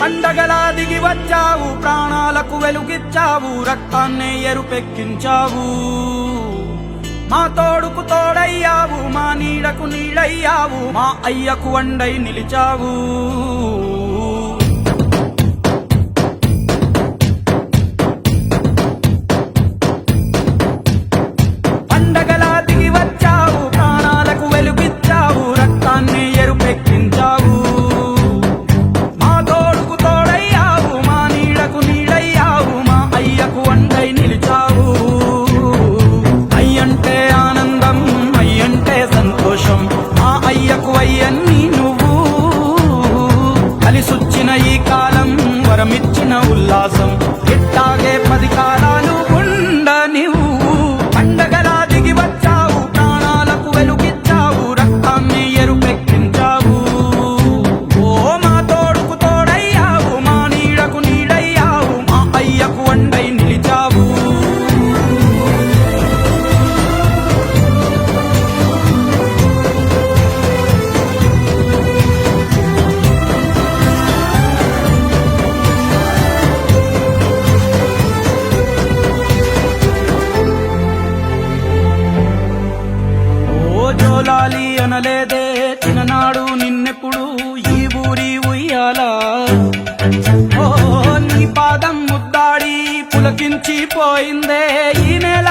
పండగలా దిగి వచ్చావు, ప్రాణాలకు వెలుగిచ్చావు, రక్తాన్నే ఎరుపెక్కించావు. మా తోడుకు తోడయ్యావు, మా నీడకు నీడయ్యావు, మా అయ్యకు వండై నిలిచావు. పండగలా దిగి వచ్చావు, ప్రాణాలకు వెలుగిచ్చావు, రక్తాన్ని ఎరుపెక్కించావు. మా తోడుకు తోడయ్యావు, మా నీడకు నీడయ్యావు, మా అయ్యకు వండై నిలిచావు. అయ్యంటే ఆనందం, అయ్యంటే సంతోషం, మా అయ్యకు అయ్యన్ని నువ్వు. కలిసొచ్చిన ఈ కాలం వరమిచ్చిన ఉల్లాసం, ఇట్టాగే 10 కాలాలు ఉండ నువ్వు. పండగలా దిగి వచ్చావు, ప్రాణాలకు వెలుగిచ్చావు, రక్తాన్ని ఎరుపెక్కించావు. ఓ మా తోడుకు తోడయ్యావు, మా నీడకు నీడయ్యావు, మా అయ్యకు వండై నిలిచావు. జోలాలి అనలేదే చిన్ననాడు నిన్నెప్పుడు ఈ ఊరి ఉయ్యాలా. ఓ నీ పాదం ముద్దాడి పులకించిపోయిందే ఈ నెల